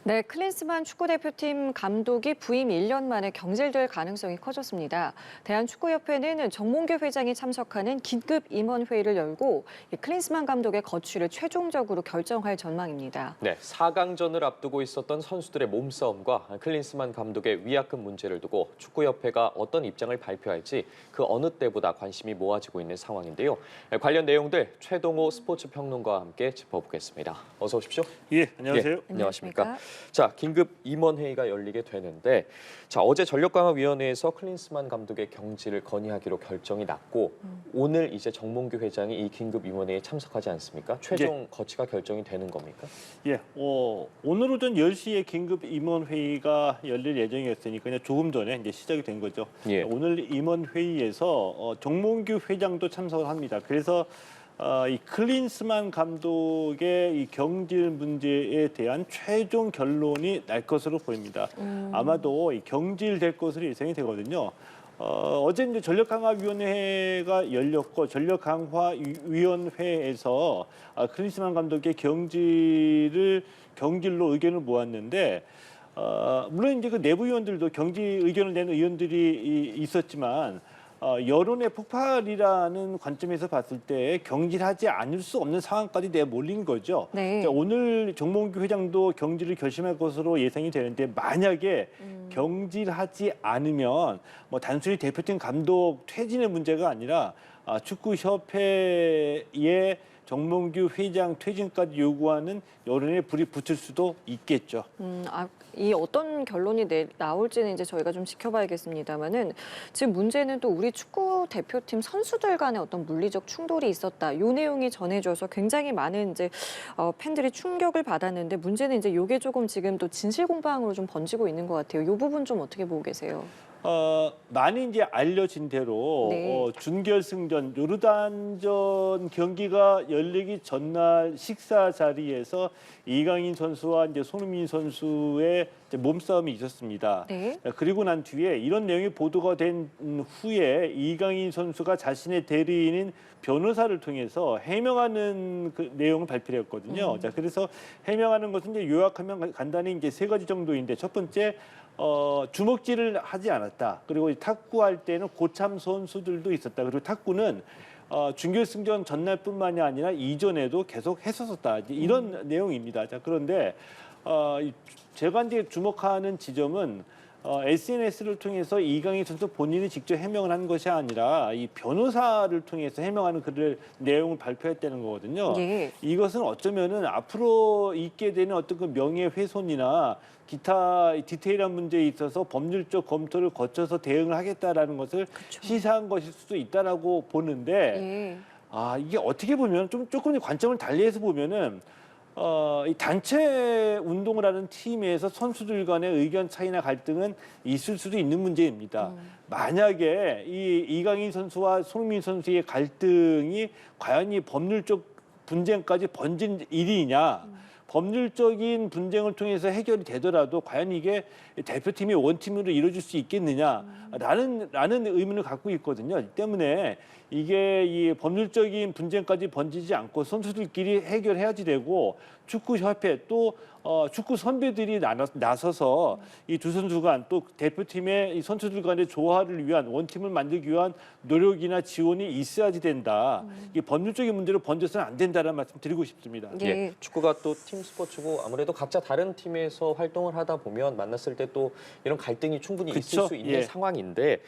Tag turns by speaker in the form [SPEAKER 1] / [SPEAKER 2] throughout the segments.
[SPEAKER 1] 네, 클린스만 축구대표팀 감독이 부임 1년 만에 경질될 가능성이 커졌습니다. 대한축구협회는 정몽규 회장이 참석하는 긴급 임원회의를 열고 클린스만 감독의 거취를 최종적으로 결정할 전망입니다.
[SPEAKER 2] 네, 4강전을 앞두고 있었던 선수들의 몸싸움과 클린스만 감독의 위약금 문제를 두고 축구협회가 어떤 입장을 발표할지 그 어느 때보다 관심이 모아지고 있는 상황인데요. 관련 내용들 최동호 스포츠평론가와 함께 짚어보겠습니다. 어서 오십시오.
[SPEAKER 3] 예, 안녕하세요.
[SPEAKER 2] 예, 안녕하십니까. 자, 긴급 임원회의가 열리게 되는데 어제 전력강화위원회에서 클린스만 감독의 경질을 건의하기로 결정이 났고 오늘 이제 정몽규 회장이 이 긴급 임원회의에 참석하지 않습니까? 최종 거치가 결정이 되는 겁니까?
[SPEAKER 3] 예, 오늘 오전 10시에 긴급 임원회의가 열릴 예정이었으니까 그냥 조금 전에 이제 시작이 된 거죠.
[SPEAKER 2] 예.
[SPEAKER 3] 오늘 임원회의에서 정몽규 회장도 참석을 합니다. 그래서 이 클린스만 감독의 이 경질 문제에 대한 최종 결론이 날 것으로 보입니다. 아마도 이 경질될 것으로 예상이 되거든요. 어제 이제 전력강화위원회가 열렸고 전력강화위원회에서 클린스만 감독의 경질로 의견을 모았는데 물론 이제 그 내부 의원들도 경질 의견을 내는 의원들이 있었지만 여론의 폭발이라는 관점에서 봤을 때 경질하지 않을 수 없는 상황까지 내몰린 거죠.
[SPEAKER 1] 네.
[SPEAKER 3] 자, 오늘 정몽규 회장도 경질을 결심할 것으로 예상이 되는데 만약에 경질하지 않으면 뭐 단순히 대표팀 감독 퇴진의 문제가 아니라 축구협회의 정몽규 회장 퇴진까지 요구하는 여론에 불이 붙을 수도 있겠죠.
[SPEAKER 1] 이 어떤 결론이 나올지는 이제 저희가 좀 지켜봐야겠습니다만은 지금 문제는 또 우리 축구 대표팀 선수들 간의 어떤 물리적 충돌이 있었다. 이 내용이 전해져서 굉장히 많은 이제 팬들이 충격을 받았는데 문제는 이제 이게 조금 지금 또 진실 공방으로 좀 번지고 있는 것 같아요. 이 부분 좀 어떻게 보고 계세요?
[SPEAKER 3] 많이 이제 알려진 대로
[SPEAKER 1] 네.
[SPEAKER 3] 준결승전 요르단전 경기가 열리기 전날 식사 자리에서 이강인 선수와 이제 손흥민 선수의 이제 몸싸움이 있었습니다.
[SPEAKER 1] 네.
[SPEAKER 3] 그리고 난 뒤에 이런 내용이 보도가 된 후에 이강인 선수가 자신의 대리인인 변호사를 통해서 해명하는 그 내용을 발표했거든요. 자, 그래서 해명하는 것은 이제 요약하면 간단히 이제 세 가지 정도인데 첫 번째 주먹질을 하지 않았다. 그리고 탁구할 때는 고참 선수들도 있었다. 그리고 탁구는 준결승전 전날뿐만이 아니라 이전에도 계속 했었다. 이런 내용입니다. 자, 그런데 제가 이제 주목하는 지점은 SNS를 통해서 이강인 선수 본인이 직접 해명을 한 것이 아니라 이 변호사를 통해서 해명하는 그 내용을 발표했다는 거거든요.
[SPEAKER 1] 예.
[SPEAKER 3] 이것은 어쩌면은 앞으로 있게 되는 어떤 그 명예훼손이나 기타 디테일한 문제에 있어서 법률적 검토를 거쳐서 대응을 하겠다라는 것을 시사한 것일 수도 있다라고 보는데
[SPEAKER 1] 예.
[SPEAKER 3] 이게 어떻게 보면 조금 관점을 달리해서 보면은 이 단체 운동을 하는 팀에서 선수들 간의 의견 차이나 갈등은 있을 수도 있는 문제입니다. 만약에 이 이강인 선수와 손흥민 선수의 갈등이 과연 이 법률적 분쟁까지 번진 일이냐, 법률적인 분쟁을 통해서 해결이 되더라도 과연 이게 대표팀이 원팀으로 이루어질 수 있겠느냐라는 의문을 갖고 있거든요. 때문에 이게 이 법률적인 분쟁까지 번지지 않고 선수들끼리 해결해야지 되고 축구협회 또 축구 선배들이 나서서 이 두 선수 간 또 대표팀의 이 선수들 간의 조화를 위한 원팀을 만들기 위한 노력이나 지원이 있어야지 된다. 이 법률적인 문제로 번져서는 안 된다는 말씀 드리고 싶습니다.
[SPEAKER 1] 예.
[SPEAKER 2] 축구가 또 팀 스포츠고 아무래도 각자 다른 팀에서 활동을 하다 보면 만났을 때 또 이런 갈등이 충분히 있을
[SPEAKER 3] 그쵸?
[SPEAKER 2] 수 있는
[SPEAKER 3] 예.
[SPEAKER 2] 상황인데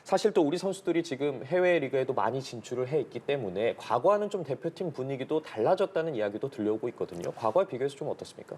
[SPEAKER 2] 사실 또 우리 선수들이 지금 해외 리그에도 많이 진출을 해 있기 때문에 과거와는 좀 대표팀 분위기도 달라졌다는 이야기도 들려오고 있거든요. 과거에 비교해서 좀 어떻습니까?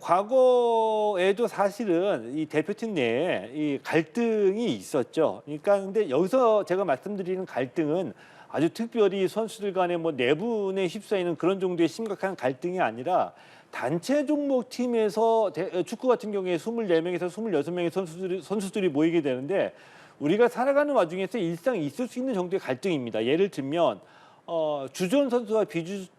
[SPEAKER 3] 과거에도 사실은 이 대표팀 내에 이 갈등이 있었죠. 그러니까 근데 여기서 제가 말씀드리는 갈등은 아주 특별히 선수들 간의 뭐 내분에 휩싸이는 그런 정도의 심각한 갈등이 아니라 단체 종목 팀에서 축구 같은 경우에 24명에서 26명의 선수들이 모이게 되는데 우리가 살아가는 와중에서 일상 있을 수 있는 정도의 갈등입니다. 예를 들면 주전 선수와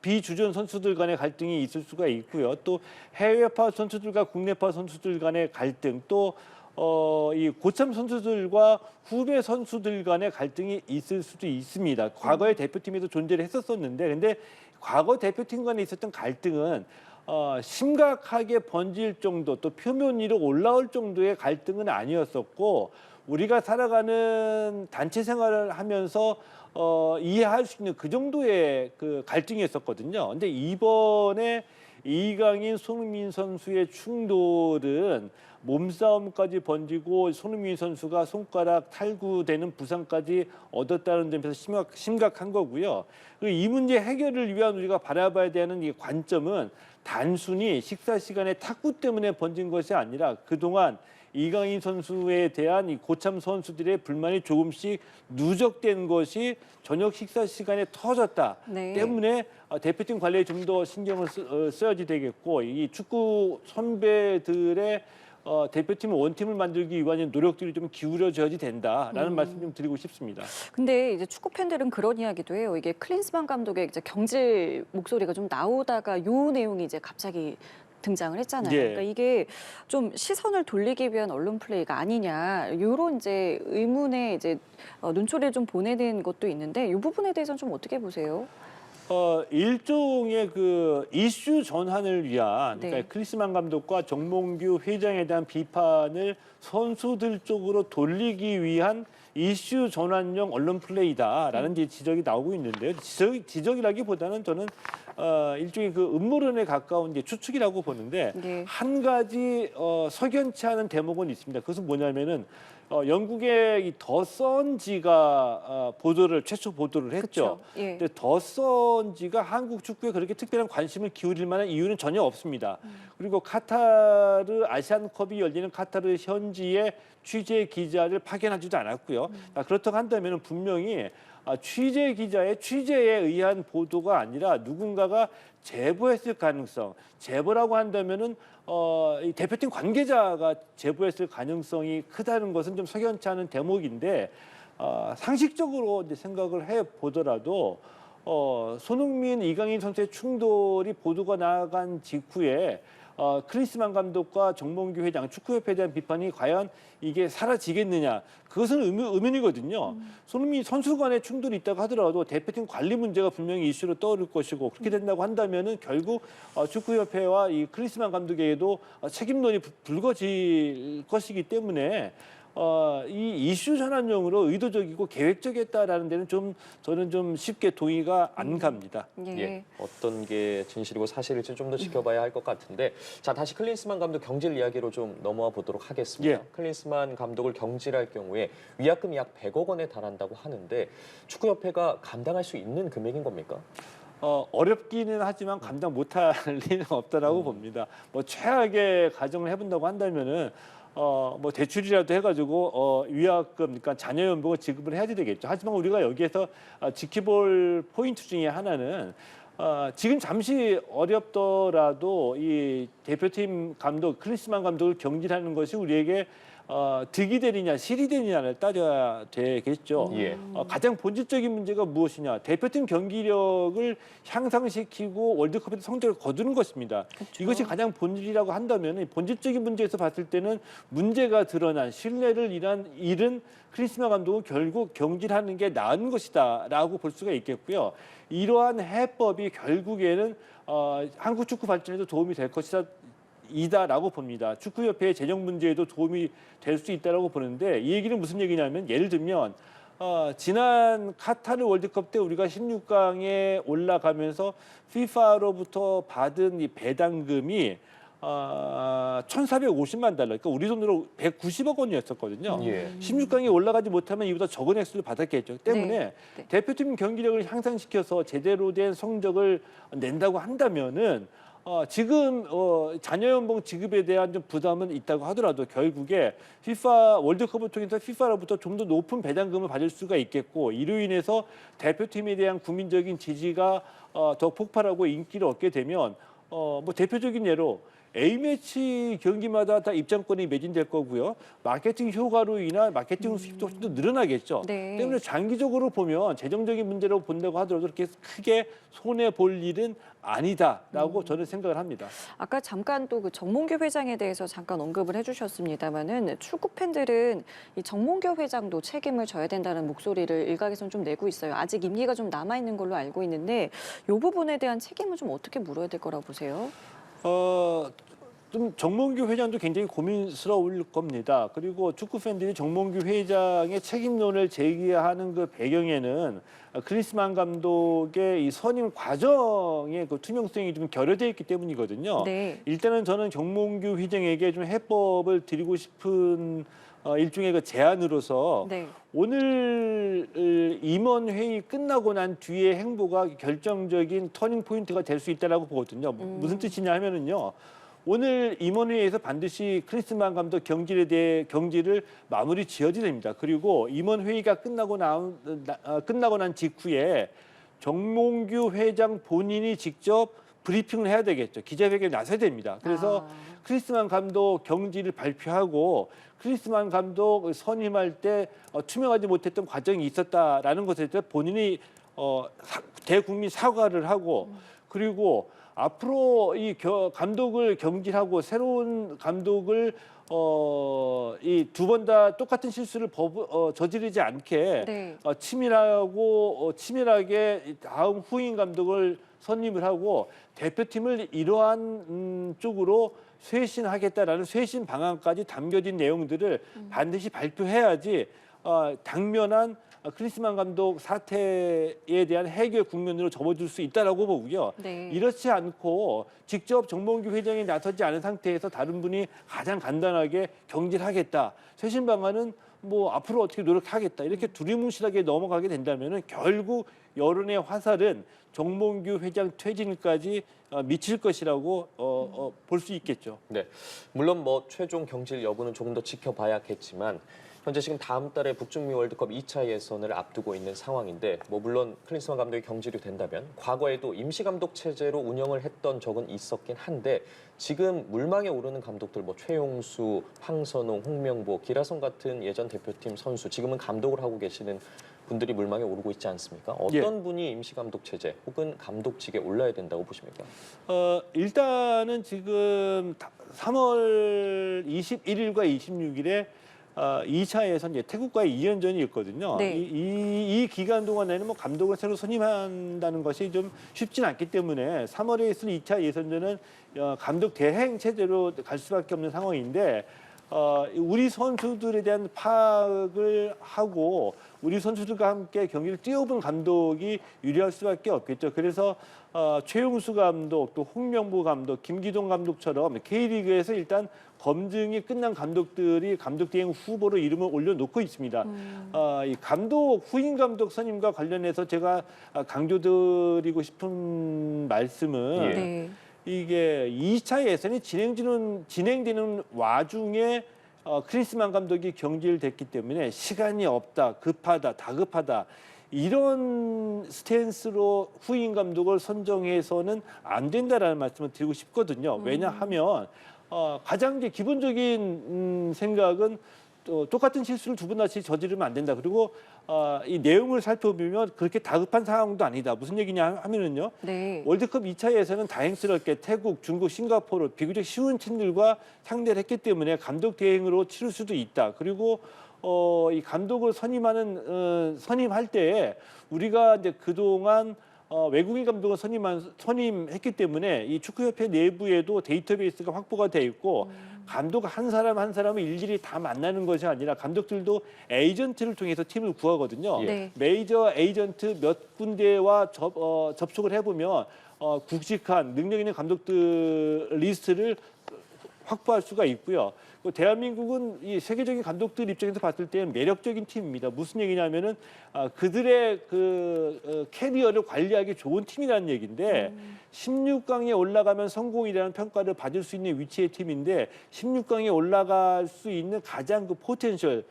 [SPEAKER 3] 비주전 선수들 간의 갈등이 있을 수가 있고요. 또 해외파 선수들과 국내파 선수들 간의 갈등, 또 이 고참 선수들과 후배 선수들 간의 갈등이 있을 수도 있습니다. 과거에 대표팀에도 존재를 했었었는데, 근데 과거 대표팀 간에 있었던 갈등은 심각하게 번질 정도 또 표면 위로 올라올 정도의 갈등은 아니었었고 우리가 살아가는 단체 생활을 하면서 이해할 수 있는 그 정도의 그 갈등이었었거든요. 근데 이번에 이강인, 손흥민 선수의 충돌은 몸싸움까지 번지고 손흥민 선수가 손가락 탈구되는 부상까지 얻었다는 점에서 심각한 거고요. 그리고 이 문제 해결을 위한 우리가 바라봐야 되는 이 관점은 단순히 식사 시간에 탁구 때문에 번진 것이 아니라 그동안 이강인 선수에 대한 이 고참 선수들의 불만이 조금씩 누적된 것이 저녁 식사 시간에 터졌다
[SPEAKER 1] 네.
[SPEAKER 3] 때문에 대표팀 관리에 좀 더 신경을 써야지 되겠고 이 축구 선배들의 대표팀 원팀을 만들기 위한 노력들이 좀 기울여져야지 된다라는 말씀 좀 드리고 싶습니다.
[SPEAKER 1] 근데 이제 축구 팬들은 그런 이야기도 해요. 이게 클린스만 감독의 이제 경질 목소리가 좀 나오다가 요 내용이 이제 갑자기 등장을 했잖아요.
[SPEAKER 3] 예.
[SPEAKER 1] 그러니까 이게 좀 시선을 돌리기 위한 언론 플레이가 아니냐 이런 이제 의문에 이제 눈초리를 좀 보내는 것도 있는데 이 부분에 대해서는 좀 어떻게 보세요?
[SPEAKER 3] 일종의 그 이슈 전환을 위한
[SPEAKER 1] 네.
[SPEAKER 3] 그러니까 크리스만 감독과 정몽규 회장에 대한 비판을 선수들 쪽으로 돌리기 위한 이슈 전환용 언론 플레이다라는 이제 지적이 나오고 있는데요. 지적이라기보다는 저는 일종의 그 음모론에 가까운 이제 추측이라고 보는데
[SPEAKER 1] 네.
[SPEAKER 3] 한 가지 석연치 않은 대목은 있습니다. 그것은 뭐냐면은 영국의 이 더 선지가 최초 보도를 했죠.
[SPEAKER 1] 그쵸? 예.
[SPEAKER 3] 근데 더 선지가 한국 축구에 그렇게 특별한 관심을 기울일 만한 이유는 전혀 없습니다. 그리고 카타르 아시안컵이 열리는 카타르 현지에 취재 기자를 파견하지도 않았고요. 그렇다고 한다면 분명히 취재 기자의 취재에 의한 보도가 아니라 누군가가 제보했을 가능성, 제보라고 한다면은 이 대표팀 관계자가 제보했을 가능성이 크다는 것은 좀 석연치 않은 대목인데 상식적으로 이제 생각을 해 보더라도 손흥민, 이강인 선수의 충돌이 보도가 나간 직후에 클린스만 감독과 정몽규 회장, 축구협회에 대한 비판이 과연 이게 사라지겠느냐. 그것은 의문이거든요. 손흥민 선수 간의 충돌이 있다고 하더라도 대표팀 관리 문제가 분명히 이슈로 떠오를 것이고 그렇게 된다고 한다면은 결국 축구협회와 이 클린스만 감독에게도 책임론이 불거질 것이기 때문에 이 이슈 전환용으로 의도적이고 계획적이었다라는 데는 저는 좀 쉽게 동의가 안 갑니다.
[SPEAKER 1] 예.
[SPEAKER 2] 예, 어떤 게 진실이고 사실일지 좀 더 지켜봐야 할 것 같은데 자 다시 클린스만 감독 경질 이야기로 좀 넘어와 보도록 하겠습니다.
[SPEAKER 3] 예.
[SPEAKER 2] 클린스만 감독을 경질할 경우에 위약금이 약 100억 원에 달한다고 하는데 축구협회가 감당할 수 있는 금액인 겁니까?
[SPEAKER 3] 어렵기는 하지만 감당 못할 리는 없다라고 봅니다. 뭐 최악의 가정을 해본다고 한다면은 뭐 대출이라도 해가지고 위약금, 그러니까 자녀 연봉을 지급을 해야 되겠죠. 하지만 우리가 여기에서 지켜볼 포인트 중에 하나는 지금 잠시 어렵더라도 이 대표팀 감독 클린스만 감독을 경질하는 것이 우리에게 득이 되느냐 실이 되느냐를 따져야 되겠죠.
[SPEAKER 2] 예.
[SPEAKER 3] 가장 본질적인 문제가 무엇이냐. 대표팀 경기력을 향상시키고 월드컵에서 성적을 거두는 것입니다.
[SPEAKER 1] 그렇죠.
[SPEAKER 3] 이것이 가장 본질이라고 한다면 본질적인 문제에서 봤을 때는 문제가 드러난 신뢰를 잃은 클린스만 감독은 결국 경질하는 게 나은 것이다라고 볼 수가 있겠고요. 이러한 해법이 결국에는 한국 축구 발전에도 도움이 될 것이다. 이다라고 봅니다. 축구협회의 재정 문제에도 도움이 될 수 있다라고 보는데 이 얘기는 무슨 얘기냐면 예를 들면 지난 카타르 월드컵 때 우리가 16강에 올라가면서 FIFA로부터 받은 이 배당금이 1,450만 달러, 그러니까 우리 돈으로 190억 원이었었거든요.
[SPEAKER 2] 예.
[SPEAKER 3] 16강에 올라가지 못하면 이보다 적은 액수를 받았겠죠. 때문에
[SPEAKER 1] 네.
[SPEAKER 3] 대표팀 경기력을 향상시켜서 제대로 된 성적을 낸다고 한다면은 지금 자녀 연봉 지급에 대한 좀 부담은 있다고 하더라도 결국에 FIFA 월드컵을 통해서 FIFA로부터 좀 더 높은 배당금을 받을 수가 있겠고 이로 인해서 대표팀에 대한 국민적인 지지가 더 폭발하고 인기를 얻게 되면 뭐 대표적인 예로 A매치 경기마다 다 입장권이 매진될 거고요. 마케팅 효과로 인한 마케팅 수입도 훨씬 더 늘어나겠죠.
[SPEAKER 1] 네.
[SPEAKER 3] 때문에 장기적으로 보면 재정적인 문제로 본다고 하더라도 그렇게 크게 손해 볼 일은 아니다라고 저는 생각을 합니다.
[SPEAKER 1] 아까 잠깐 또 그 정몽규 회장에 대해서 잠깐 언급을 해주셨습니다만은 축구 팬들은 이 정몽규 회장도 책임을 져야 된다는 목소리를 일각에서는 좀 내고 있어요. 아직 임기가 좀 남아 있는 걸로 알고 있는데 이 부분에 대한 책임은 좀 어떻게 물어야 될 거라고 보세요?
[SPEAKER 3] 좀 정몽규 회장도 굉장히 고민스러울 겁니다. 그리고 축구 팬들이 정몽규 회장의 책임론을 제기하는 그 배경에는 클린스만 감독의 이 선임 과정의 그 투명성이 좀 결여되어 있기 때문이거든요.
[SPEAKER 1] 네.
[SPEAKER 3] 일단은 저는 정몽규 회장에게 좀 해법을 드리고 싶은 일종의 그 제안으로서
[SPEAKER 1] 네.
[SPEAKER 3] 오늘 임원 회의 끝나고 난 뒤에 행보가 결정적인 터닝 포인트가 될 수 있다라고 보거든요. 무슨 뜻이냐 하면은요. 오늘 임원회의에서 반드시 클린스만 감독 경질을 마무리 지어야 됩니다. 그리고 임원회의가 끝나고 난 직후에 정몽규 회장 본인이 직접 브리핑을 해야 되겠죠. 기자회견에 나서야 됩니다. 그래서 클린스만 감독 경질을 발표하고 클린스만 감독 선임할 때 투명하지 못했던 과정이 있었다라는 것에 대해서 본인이 대국민 사과를 하고 그리고 앞으로 이 감독을 경질하고 새로운 감독을 이 두 번 다 똑같은 실수를 저지르지 않게
[SPEAKER 1] 네.
[SPEAKER 3] 치밀하게 다음 후임 감독을 선임을 하고 대표팀을 이러한 쪽으로 쇄신하겠다라는 쇄신 방안까지 담겨진 내용들을 반드시 발표해야지 당면한 클린스만 감독 사태에 대한 해결 국면으로 접어들 수 있다라고 보고요.
[SPEAKER 1] 네.
[SPEAKER 3] 이렇지 않고 직접 정몽규 회장이 나서지 않은 상태에서 다른 분이 가장 간단하게 경질하겠다. 쇄신 방안은 뭐 앞으로 어떻게 노력하겠다. 이렇게 두리뭉실하게 넘어가게 된다면은 결국 여론의 화살은 정몽규 회장 퇴진까지 미칠 것이라고 볼 수 있겠죠.
[SPEAKER 2] 네, 물론 뭐 최종 경질 여부는 조금 더 지켜봐야겠지만 현재 지금 다음 달에 북중미 월드컵 2차 예선을 앞두고 있는 상황인데 뭐 물론 클린스만 감독이 경질이 된다면 과거에도 임시 감독 체제로 운영을 했던 적은 있었긴 한데 지금 물망에 오르는 감독들 뭐 최용수, 황선홍, 홍명보, 기라성 같은 예전 대표팀 선수 지금은 감독을 하고 계시는 분들이 물망에 오르고 있지 않습니까? 어떤 분이 임시 감독 체제 혹은 감독직에 올라야 된다고 보십니까?
[SPEAKER 3] 일단은 지금 3월 21일과 26일에 2차 예선 태국과의 2연전이 있거든요.
[SPEAKER 1] 네.
[SPEAKER 3] 이 기간 동안에는 뭐 감독을 새로 선임한다는 것이 좀 쉽진 않기 때문에 3월에 있을 2차 예선전은 감독 대행 체제로 갈 수밖에 없는 상황인데 우리 선수들에 대한 파악을 하고 우리 선수들과 함께 경기를 뛰어본 감독이 유리할 수밖에 없겠죠. 그래서 최용수 감독, 또 홍명보 감독, 김기동 감독처럼 K리그에서 일단 검증이 끝난 감독들이 감독 대행 후보로 이름을 올려놓고 있습니다. 이 후임 감독 선임과 관련해서 제가 강조드리고 싶은 말씀은
[SPEAKER 2] 예.
[SPEAKER 1] 네.
[SPEAKER 3] 이게 2차 예선이 진행되는 와중에 클린스만 감독이 경질됐기 때문에 시간이 없다, 급하다, 다급하다 이런 스탠스로 후임 감독을 선정해서는 안 된다라는 말씀을 드리고 싶거든요. 왜냐하면 가장 이제 기본적인 생각은 또 똑같은 실수를 두 번 다시 저지르면 안 된다. 그리고 이 내용을 살펴보면 그렇게 다급한 상황도 아니다. 무슨 얘기냐 하면은요.
[SPEAKER 1] 네.
[SPEAKER 3] 월드컵 2차에서는 다행스럽게 태국, 중국, 싱가포르 비교적 쉬운 팀들과 상대를 했기 때문에 감독 대행으로 치를 수도 있다. 그리고 이 감독을 선임할 때에 우리가 이제 그동안 외국인 감독을 선임했기 때문에 이 축구협회 내부에도 데이터베이스가 확보가 돼 있고 감독 한 사람 한 사람을 일일이 다 만나는 것이 아니라 감독들도 에이전트를 통해서 팀을 구하거든요.
[SPEAKER 1] 네.
[SPEAKER 3] 메이저 에이전트 몇 군데와 접촉을 해보면 굵직한 능력 있는 감독들 리스트를 확보할 수가 있고요. 대한민국은 이 세계적인 감독들 입장에서 봤을 때 매력적인 팀입니다. 무슨 얘기냐면은 그들의 캐리어를 관리하기 좋은 팀이라는 얘기인데 16강에 올라가면 성공이라는 평가를 받을 수 있는 위치의 팀인데 16강에 올라갈 수 있는 가장 포텐셜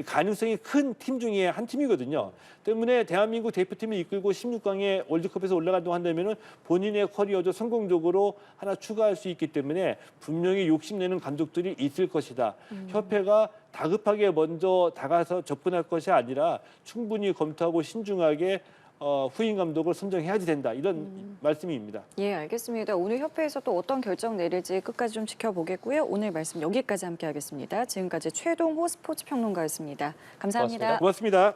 [SPEAKER 3] 가능성이 큰 팀 중에 한 팀이거든요. 때문에 대한민국 대표팀을 이끌고 16강에 월드컵에서 올라간다고 한다면은 본인의 커리어도 성공적으로 하나 추가할 수 있기 때문에 분명히 욕심내는 감독들이 있을 것이다. 협회가 다급하게 먼저 다가서 접근할 것이 아니라 충분히 검토하고 신중하게 후임 감독을 선정해야지 된다. 이런 말씀입니다.
[SPEAKER 1] 예, 알겠습니다. 오늘 협회에서 또 어떤 결정 내릴지 끝까지 좀 지켜보겠고요. 오늘 말씀 여기까지 함께하겠습니다. 지금까지 최동호 스포츠 평론가였습니다. 감사합니다.
[SPEAKER 3] 고맙습니다.